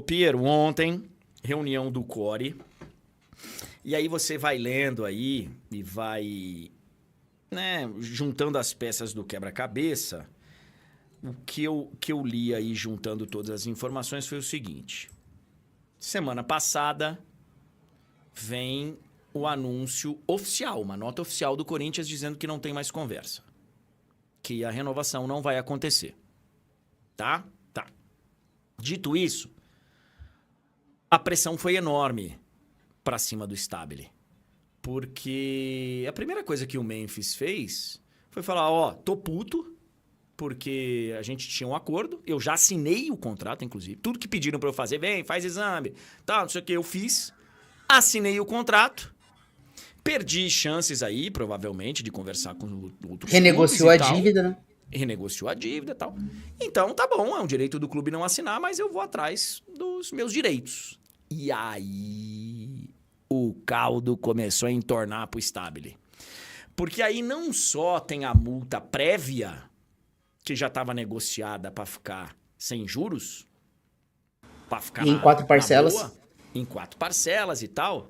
Piero, ontem, reunião do Core, e aí você vai lendo aí e vai, né, juntando as peças do quebra-cabeça. O que eu li aí, juntando todas as informações, foi o seguinte. Semana passada, vem o anúncio oficial, uma nota oficial do Corinthians dizendo que não tem mais conversa. Que a renovação não vai acontecer. Tá? Tá. Dito isso, a pressão foi enorme pra cima do Stabile. Porque a primeira coisa que o Memphis fez foi falar, ó, tô puto, porque a gente tinha um acordo, eu já assinei o contrato, inclusive. Tudo que pediram pra eu fazer, vem, faz exame, tal, não sei o que, eu fiz. Assinei o contrato. Perdi chances aí, provavelmente, de conversar com outros Renegociou clubes a e tal. dívida, né? Renegociou a dívida e tal. Então, tá bom, é um direito do clube não assinar, mas eu vou atrás dos meus direitos. E aí, o caldo começou a entornar pro Stabile. Porque aí não só tem a multa prévia, que já estava negociada para ficar sem juros, para ficar E em 4 na parcelas. boa, em 4 parcelas e tal,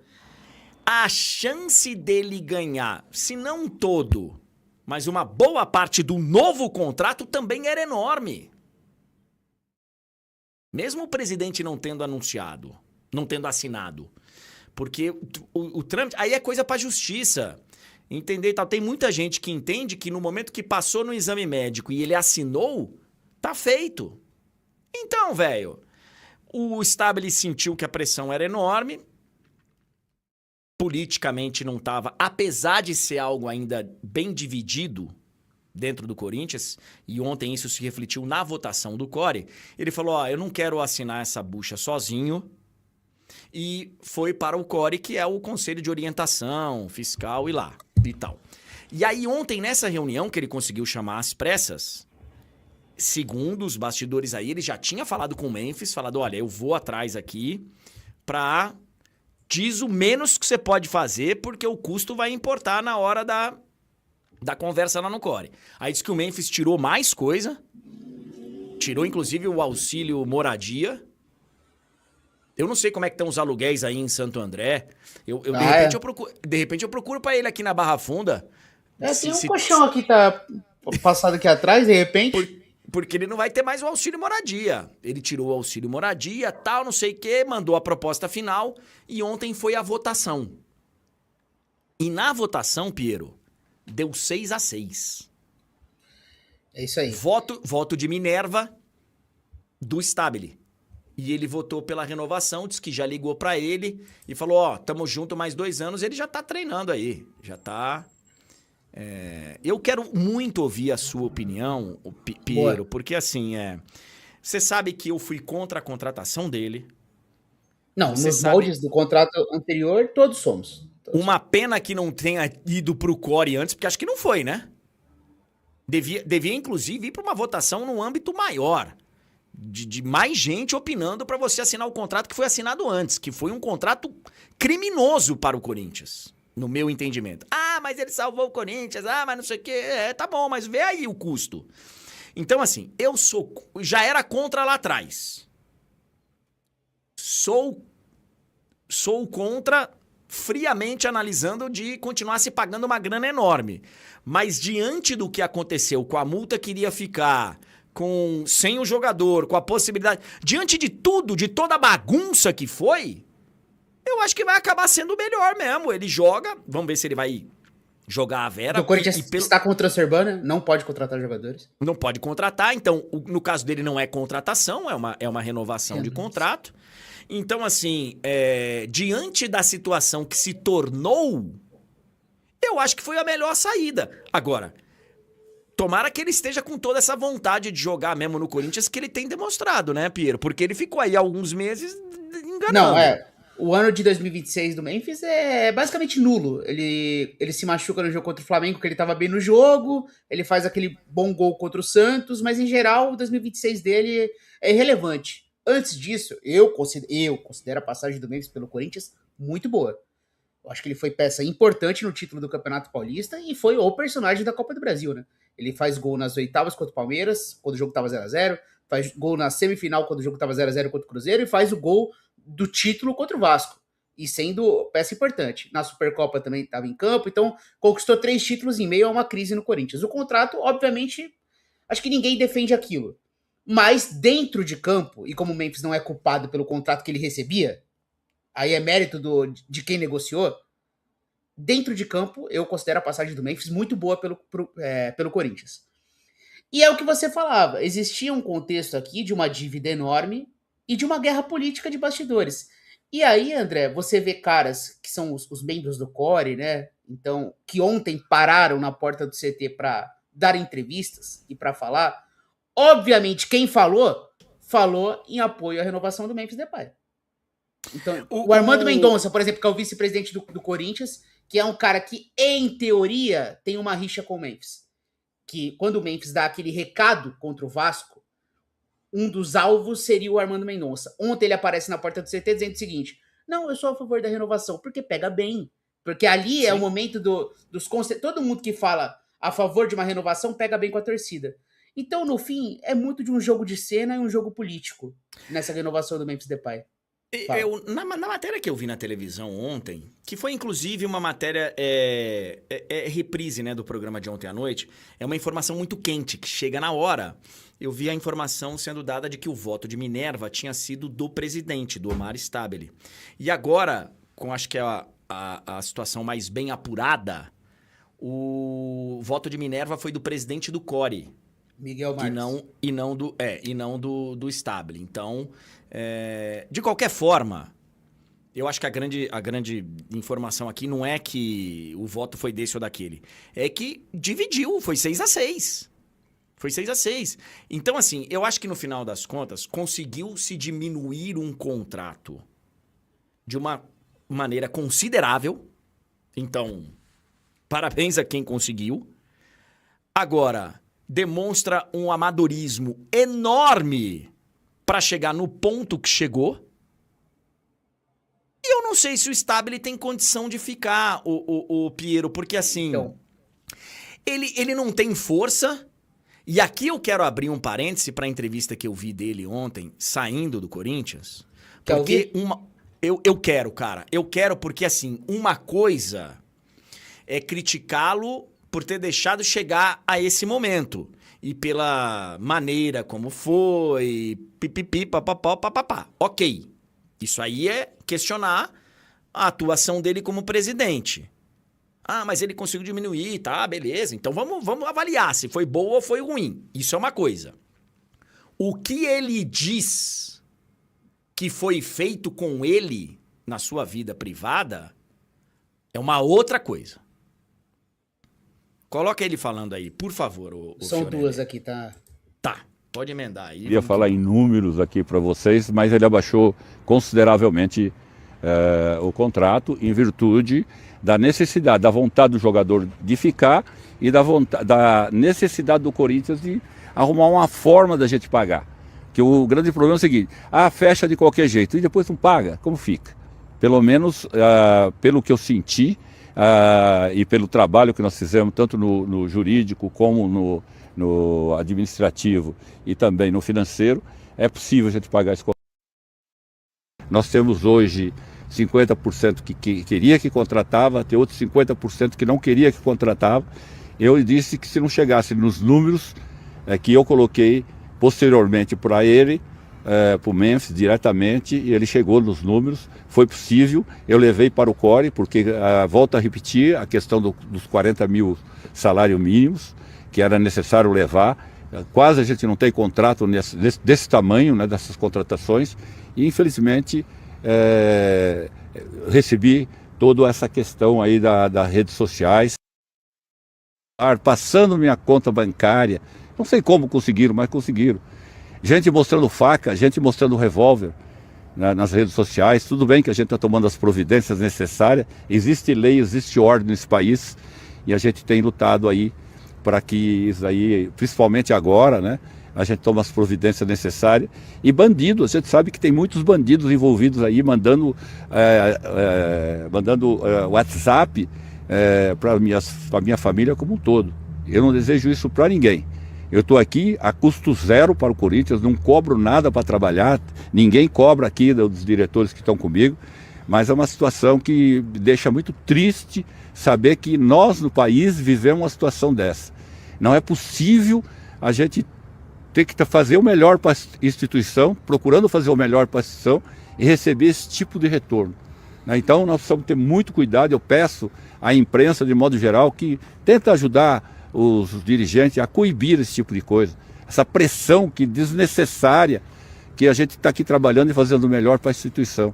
a chance dele ganhar, se não todo, mas uma boa parte do novo contrato também era enorme. Mesmo o presidente não tendo anunciado, não tendo assinado. Porque o trâmite... Aí é coisa pra justiça. Entender e tal. Tem muita gente que entende que no momento que passou no exame médico e ele assinou, tá feito. Então, velho, o Stabile sentiu que a pressão era enorme. Politicamente não tava, apesar de ser algo ainda bem dividido dentro do Corinthians, e ontem isso se refletiu na votação do Core, ele falou, ó, eu não quero assinar essa bucha sozinho, e foi para o Core, que é o Conselho de Orientação Fiscal e lá, e tal. E aí ontem, nessa reunião que ele conseguiu chamar às pressas, segundo os bastidores aí, ele já tinha falado com o Memphis, falado, olha, eu vou atrás aqui pra... Diz o menos que você pode fazer, porque o custo vai importar na hora da conversa lá no Core. Aí diz que o Memphis tirou mais coisa, tirou inclusive o auxílio moradia. Eu não sei como é que estão os aluguéis aí em Santo André. De repente eu procuro pra ele aqui na Barra Funda. Tem um colchão aqui, tá passado aqui atrás, de repente. Porque ele não vai ter mais o auxílio moradia. Ele tirou o auxílio moradia, tal, não sei o quê, mandou a proposta final e ontem foi a votação. E na votação, Piero, deu 6-6. É isso aí. Voto de Minerva do Stabile. E ele votou pela renovação, disse que já ligou pra ele e falou, ó, tamo junto mais 2 anos. Ele já tá treinando aí, já tá... Eu quero muito ouvir a sua opinião, Piero, porque assim, você sabe que eu fui contra a contratação dele. Não, nos moldes do contrato anterior, todos somos. Uma pena que não tenha ido pro Core antes, porque acho que não foi, né? Devia inclusive, ir pra uma votação num âmbito maior. De mais gente opinando pra você assinar o contrato que foi assinado antes, que foi um contrato criminoso para o Corinthians. No meu entendimento. Ah, mas ele salvou o Corinthians. Ah, mas não sei o quê. Tá bom, mas vê aí o custo. Então, assim, já era contra lá atrás. Sou contra, friamente analisando, de continuar se pagando uma grana enorme. Mas diante do que aconteceu, com a multa que iria ficar, sem o jogador, com a possibilidade... Diante de tudo, de toda a bagunça que foi... Eu acho que vai acabar sendo melhor mesmo. Ele joga, vamos ver se ele vai jogar a Vera. O Corinthians está contra a Cerbana, não pode contratar jogadores. Não pode contratar, então no caso dele não é contratação, é uma renovação de contrato. Então assim, diante da situação que se tornou, eu acho que foi a melhor saída. Agora, tomara que ele esteja com toda essa vontade de jogar mesmo no Corinthians que ele tem demonstrado, né, Piero? Porque ele ficou aí alguns meses enganando. Não, o ano de 2026 do Memphis é basicamente nulo. Ele se machuca no jogo contra o Flamengo, que ele tava bem no jogo, ele faz aquele bom gol contra o Santos, mas em geral o 2026 dele é irrelevante. Antes disso, eu considero a passagem do Memphis pelo Corinthians muito boa. Eu acho que ele foi peça importante no título do Campeonato Paulista e foi o personagem da Copa do Brasil, né? Ele faz gol nas oitavas contra o Palmeiras, quando o jogo tava 0-0, faz gol na semifinal quando o jogo estava 0-0 contra o Cruzeiro e faz o gol do título contra o Vasco. E sendo peça importante. Na Supercopa também estava em campo, então conquistou 3 títulos em meio a uma crise no Corinthians. O contrato, obviamente, acho que ninguém defende aquilo. Mas dentro de campo, e como o Memphis não é culpado pelo contrato que ele recebia, aí é mérito de quem negociou, dentro de campo, eu considero a passagem do Memphis muito boa pelo Corinthians. E é o que você falava, existia um contexto aqui de uma dívida enorme e de uma guerra política de bastidores. E aí, André, você vê caras que são os membros do Core, né? Então, que ontem pararam na porta do CT para dar entrevistas e para falar. Obviamente, quem falou em apoio à renovação do Memphis Depay. Então, o Armando Mendonça, por exemplo, que é o vice-presidente do Corinthians, que é um cara que, em teoria, tem uma rixa com o Memphis. Que quando o Memphis dá aquele recado contra o Vasco, um dos alvos seria o Armando Mendonça. Ontem ele aparece na porta do CT dizendo o seguinte: não, eu sou a favor da renovação, porque pega bem. Porque ali é o momento dos conselhos. Todo mundo que fala a favor de uma renovação pega bem com a torcida. Então, no fim, é muito de um jogo de cena e um jogo político nessa renovação do Memphis Depay. Na matéria que eu vi na televisão ontem, que foi inclusive uma matéria reprise, né, do programa de ontem à noite, é uma informação muito quente, que chega na hora. Eu vi a informação sendo dada de que o voto de Minerva tinha sido do presidente, do Omar Stabile. E agora, com acho que é a situação mais bem apurada, o voto de Minerva foi do presidente do Core. Miguel Marques. E não do Stabile. Então, de qualquer forma, eu acho que a grande informação aqui não é que o voto foi desse ou daquele. É que dividiu, foi 6-6. Foi 6-6. Então, assim, eu acho que no final das contas, conseguiu-se diminuir um contrato de uma maneira considerável. Então, parabéns a quem conseguiu. Agora, demonstra um amadorismo enorme para chegar no ponto que chegou. E eu não sei se o Stabile tem condição de ficar, o Piero, porque assim, então, ele não tem força. E aqui eu quero abrir um parêntese para a entrevista que eu vi dele ontem, saindo do Corinthians. Porque eu quero, cara. Eu quero porque, assim, uma coisa é criticá-lo por ter deixado chegar a esse momento. E pela maneira como foi, pipipi, papapá, papapá. Ok. Isso aí é questionar a atuação dele como presidente. Ah, mas ele conseguiu diminuir, tá, beleza. Então vamos avaliar se foi boa ou foi ruim. Isso é uma coisa. O que ele diz que foi feito com ele na sua vida privada é uma outra coisa. Coloca ele falando aí, por favor. São Fiorelli. Duas aqui, tá? Tá, pode emendar aí. Eu ia falar em números aqui para vocês, mas ele abaixou consideravelmente o contrato em virtude da necessidade, da vontade do jogador de ficar e da necessidade do Corinthians de arrumar uma forma da gente pagar. Que o grande problema é o seguinte: fecha de qualquer jeito e depois não paga, como fica? Pelo menos, pelo que eu senti e pelo trabalho que nós fizemos, tanto no jurídico como no administrativo e também no financeiro, é possível a gente pagar esse contrato. Nós temos hoje 50% que queria que contratava, tem outros 50% que não queria que contratava. Eu disse que se não chegasse nos números que eu coloquei posteriormente para ele, para o Memphis diretamente, e ele chegou nos números, foi possível. Eu levei para o Core, porque volto a repetir a questão dos 40 mil salários mínimos, que era necessário levar. Quase a gente não tem contrato desse tamanho, né, dessas contratações, e infelizmente recebi toda essa questão aí das redes sociais, passando minha conta bancária, não sei como conseguiram, mas conseguiram. Gente mostrando faca, gente mostrando revólver nas redes sociais. Tudo bem que a gente está tomando as providências necessárias, existe lei, existe ordem nesse país, e a gente tem lutado aí para que isso aí, principalmente agora, né, a gente toma as providências necessárias. E bandidos, a gente sabe que tem muitos bandidos envolvidos aí, mandando WhatsApp para a minha família como um todo. Eu não desejo isso para ninguém. Eu estou aqui a custo zero para o Corinthians, não cobro nada para trabalhar, ninguém cobra aqui dos diretores que estão comigo, mas é uma situação que deixa muito triste saber que nós no país vivemos uma situação dessa. Não é possível a gente ter que fazer o melhor para a instituição, procurando fazer o melhor para a instituição e receber esse tipo de retorno. Então nós precisamos ter muito cuidado. Eu peço à imprensa, de modo geral, que tenta ajudar os dirigentes a coibir esse tipo de coisa. Essa pressão que desnecessária, que a gente está aqui trabalhando e fazendo o melhor para a instituição.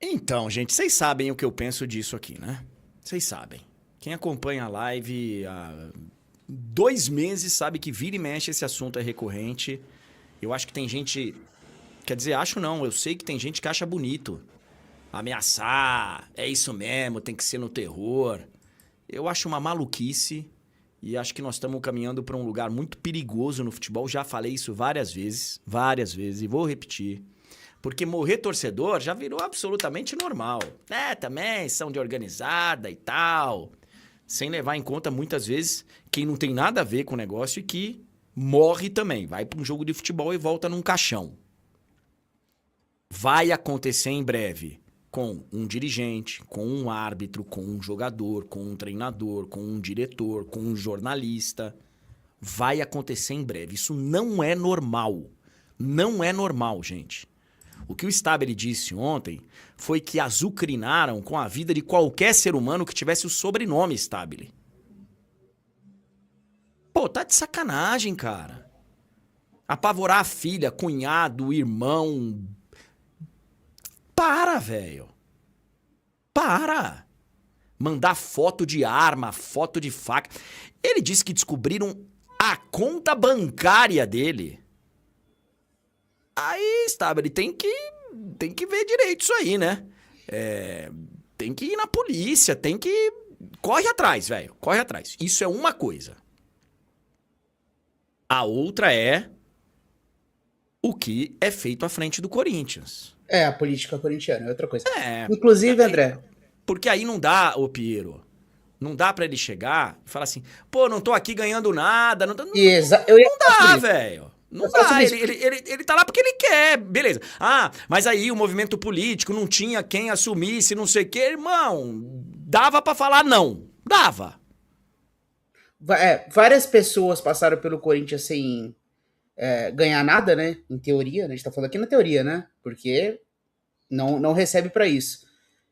Então, gente, vocês sabem o que eu penso disso aqui, né? Vocês sabem. Quem acompanha a live há 2 meses sabe que vira e mexe esse assunto é recorrente. Eu acho que tem gente... Quer dizer, acho não, eu sei que tem gente que acha bonito. Ameaçar, é isso mesmo, tem que ser no terror. Eu acho uma maluquice e acho que nós estamos caminhando para um lugar muito perigoso no futebol. Já falei isso várias vezes, e vou repetir. Porque morrer torcedor já virou absolutamente normal. Também são de organizada e tal. Sem levar em conta, muitas vezes, quem não tem nada a ver com o negócio e que morre também. Vai para um jogo de futebol e volta num caixão. Vai acontecer em breve com um dirigente, com um árbitro, com um jogador, com um treinador, com um diretor, com um jornalista. Vai acontecer em breve. Isso não é normal. Não é normal, gente. O que o Stabile disse ontem foi que azucrinaram com a vida de qualquer ser humano que tivesse o sobrenome Stabile. Pô, tá de sacanagem, cara. Apavorar a filha, cunhado, irmão. Para, velho. Para. Mandar foto de arma, foto de faca. Ele disse que descobriram a conta bancária dele. Aí, Stabile, tem que ver direito isso aí, né? Tem que ir na polícia, tem que... Corre atrás, velho. Corre atrás. Isso é uma coisa. A outra é o que é feito à frente do Corinthians. A política corintiana é outra coisa. Inclusive, André... Porque aí não dá, ô Piero, não dá pra ele chegar e falar assim, pô, não tô aqui ganhando nada, não dá, velho. Não dá, ele tá lá porque ele quer, beleza. Mas aí o movimento político não tinha quem assumisse, não sei o quê, irmão, dava pra falar não, dava. Várias pessoas passaram pelo Corinthians sem ganhar nada, né? Em teoria, né? A gente tá falando aqui na teoria, né? Porque não recebe pra isso.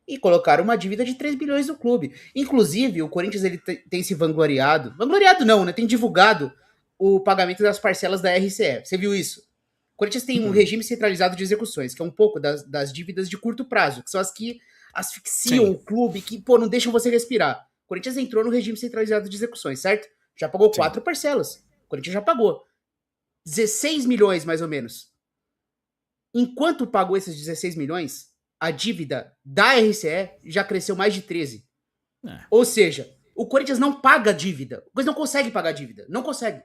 E colocaram uma dívida de 3 bilhões no clube. Inclusive, o Corinthians ele tem se vangloriado. Vangloriado não, né? Tem divulgado o pagamento das parcelas da RCE. Você viu isso? O Corinthians tem um regime centralizado de execuções, que é um pouco das dívidas de curto prazo, que são as que asfixiam o clube, que, pô, não deixam você respirar. O Corinthians entrou no regime centralizado de execuções, certo? Já pagou 4 parcelas. O Corinthians já pagou 16 milhões, mais ou menos. Enquanto pagou esses 16 milhões, a dívida da RCE já cresceu mais de 13. Ou seja, o Corinthians não paga dívida. O Corinthians não consegue pagar dívida. Não consegue.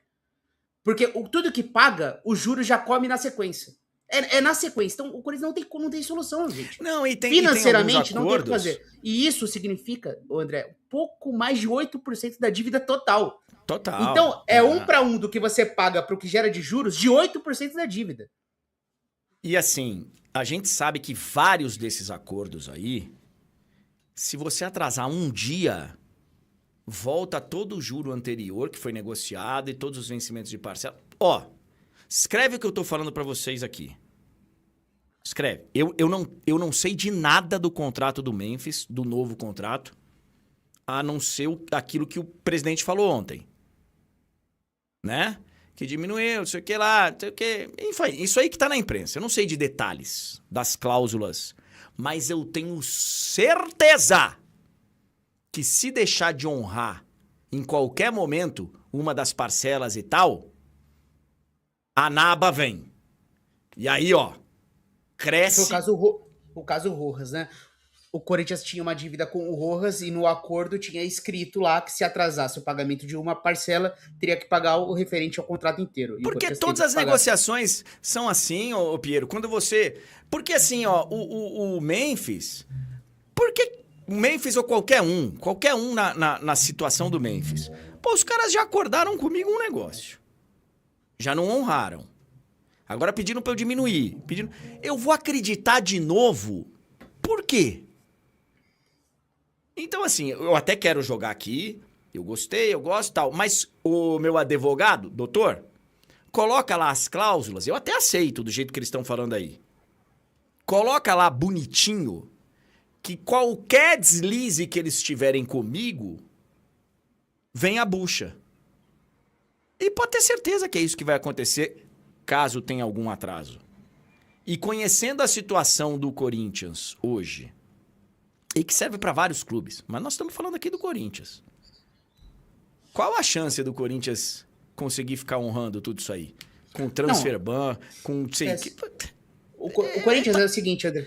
Porque tudo que paga, o juros já come na sequência. É na sequência. Então, o Corinthians não tem solução, gente. Não, e tem financeiramente, não tem o que fazer. E isso significa, André, pouco mais de 8% da dívida total. Total. Então, é 1 para 1 do que você paga para o que gera de juros, de 8% da dívida. E assim, a gente sabe que vários desses acordos aí, se você atrasar um dia, volta todo o juro anterior que foi negociado e todos os vencimentos de parcela. Escreve o que eu tô falando pra vocês aqui. Escreve. Eu não sei de nada do contrato do Memphis, do novo contrato, a não ser aquilo que o presidente falou ontem. Né? Que diminuiu, não sei o que lá, não sei o que. Enfim, isso aí que tá na imprensa. Eu não sei de detalhes das cláusulas, mas eu tenho certeza que se deixar de honrar em qualquer momento uma das parcelas e tal, a naba vem. E aí, cresce... O caso Rojas, né? O Corinthians tinha uma dívida com o Rojas e no acordo tinha escrito lá que se atrasasse o pagamento de uma parcela, teria que pagar o referente ao contrato inteiro. Porque todas as negociações são assim, ô Piero, quando você... Porque assim, o Memphis... Porque o Memphis ou qualquer um na situação do Memphis, Pô, os caras já acordaram comigo um negócio. Já não honraram. Agora pediram pra eu diminuir. Eu vou acreditar de novo. Por quê? Então, assim, eu até quero jogar aqui. Eu gostei, eu gosto e tal. Mas o meu advogado, doutor, coloca lá as cláusulas. Eu até aceito do jeito que eles estão falando aí. Coloca lá bonitinho que qualquer deslize que eles tiverem comigo, vem a bucha. E pode ter certeza que é isso que vai acontecer caso tenha algum atraso. E conhecendo a situação do Corinthians hoje, e que serve para vários clubes, mas nós estamos falando aqui do Corinthians. Qual a chance do Corinthians conseguir ficar honrando tudo isso aí? Com transfer ban, com... O Corinthians é o seguinte, André.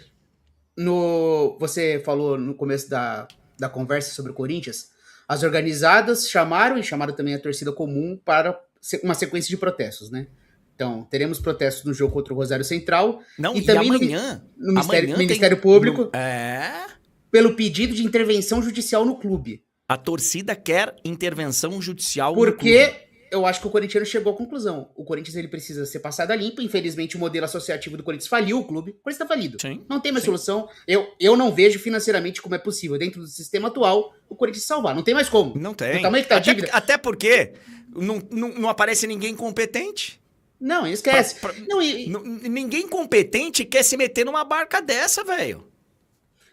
Você falou no começo da conversa sobre o Corinthians, as organizadas chamaram também a torcida comum para uma sequência de protestos, né? Então, teremos protestos no jogo contra o Rosário Central. Não, e também amanhã, no Ministério Público, É... pelo pedido de intervenção judicial no clube. A torcida quer intervenção judicial no clube. Porque eu acho que o corintiano chegou à conclusão. O Corinthians ele precisa ser passado a limpo. Infelizmente, o modelo associativo do Corinthians faliu o clube. O Corinthians está falido. Sim, não tem mais solução. Eu não vejo financeiramente como é possível, dentro do sistema atual, o Corinthians salvar. Não tem mais como. Não tem. O tamanho que tá a dívida. Até porque não aparece ninguém competente. Não, esquece. Ninguém competente quer se meter numa barca dessa, velho.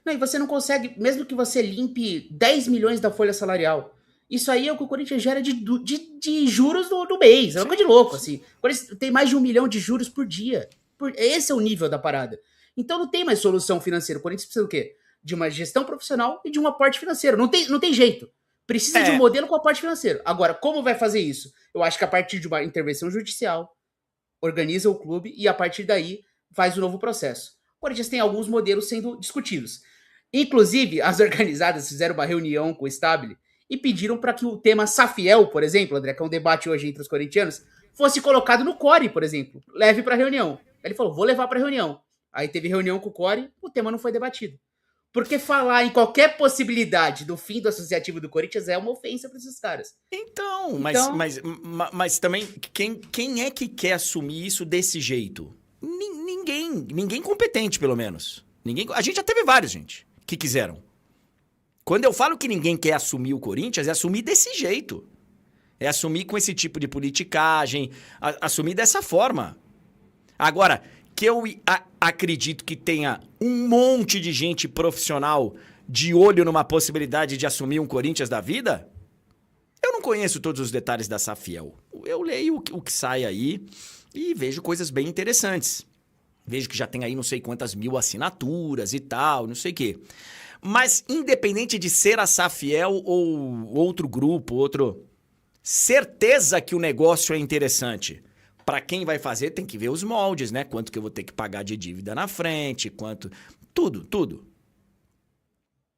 Não, e você não consegue, mesmo que você limpe 10 milhões da folha salarial. Isso aí é o que o Corinthians gera de juros do mês. É uma coisa de louco, assim. O Corinthians tem mais de 1 milhão de juros por dia. Esse é o nível da parada. Então não tem mais solução financeira. O Corinthians precisa do quê? De uma gestão profissional e de um aporte financeiro. Não tem jeito. Precisa de um modelo com aporte financeiro. Agora, como vai fazer isso? Eu acho que a partir de uma intervenção judicial, organiza o clube e a partir daí faz um novo processo. O Corinthians tem alguns modelos sendo discutidos. Inclusive, as organizadas fizeram uma reunião com o Stabile e pediram para que o tema Safiel, por exemplo, André, que é um debate hoje entre os corintianos, fosse colocado no Core, por exemplo. Leve para a reunião. Ele falou, vou levar para a reunião. Aí teve reunião com o Core, o tema não foi debatido. Porque falar em qualquer possibilidade do fim do associativo do Corinthians é uma ofensa para esses caras. Então, mas também, quem é que quer assumir isso desse jeito? Ninguém competente, pelo menos. A gente já teve vários, gente, que quiseram. Quando eu falo que ninguém quer assumir o Corinthians, é assumir desse jeito. É assumir com esse tipo de politicagem, assumir dessa forma. Agora, que eu acredito que tenha um monte de gente profissional de olho numa possibilidade de assumir um Corinthians da vida, eu não conheço todos os detalhes da Safiel. Eu leio o que sai aí e vejo coisas bem interessantes. Vejo que já tem aí não sei quantas mil assinaturas e tal, não sei o quê. Mas independente de ser a Safiel ou outro grupo, certeza que o negócio é interessante. Para quem vai fazer, tem que ver os moldes, né? Quanto que eu vou ter que pagar de dívida na frente, quanto... Tudo.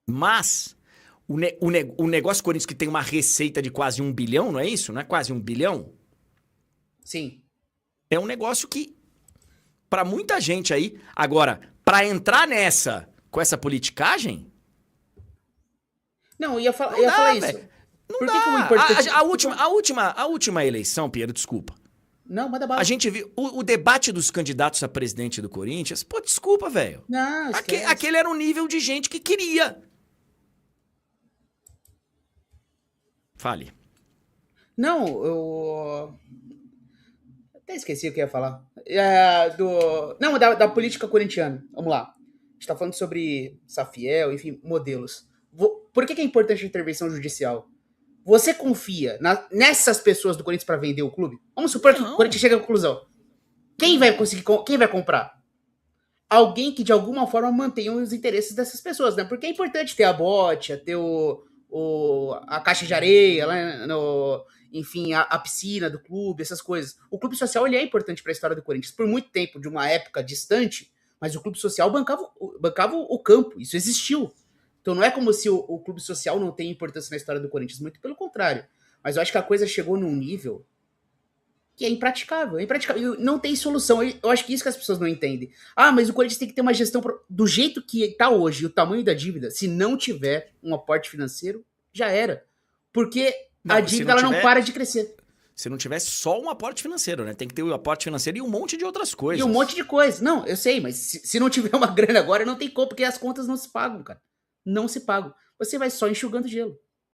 Mas o negócio Corinthians que tem uma receita de quase 1 bilhão, não é isso? Não é quase 1 bilhão? Sim. É um negócio que, para muita gente aí... Agora, para entrar com essa politicagem... Não, eu ia falar isso. Véio. Não dá. Que o importante... a última eleição, Piero, desculpa. Não, manda bala. A gente viu o debate dos candidatos a presidente do Corinthians. Pô, desculpa, velho. Não, aquele era o nível de gente que queria. Fale. Não, eu... até esqueci o que eu ia falar. Da política corintiana. Vamos lá. A gente tá falando sobre Safiel, enfim, modelos. Por que é importante a intervenção judicial? Você confia nessas pessoas do Corinthians para vender o clube? Vamos supor que o Corinthians chega à conclusão. Quem vai comprar? Alguém que de alguma forma mantenha os interesses dessas pessoas, né? Porque é importante ter a bote, ter a caixa de areia, né? Enfim, a piscina do clube, essas coisas. O clube social ele é importante para a história do Corinthians. Por muito tempo, de uma época distante, mas o clube social bancava o campo. Isso existiu. Então não é como se o clube social não tem importância na história do Corinthians, muito pelo contrário. Mas eu acho que a coisa chegou num nível que é impraticável. Não tem solução. Eu acho que isso que as pessoas não entendem. Mas o Corinthians tem que ter uma gestão do jeito que está hoje, o tamanho da dívida, se não tiver um aporte financeiro, já era. Porque a dívida ela não para de crescer. Se não tiver só um aporte financeiro, né? Tem que ter o aporte financeiro e um monte de outras coisas. E um monte de coisa. Não, eu sei, mas se não tiver uma grana agora, não tem como, porque as contas não se pagam, cara. Não se pagam. Você vai só enxugando gelo.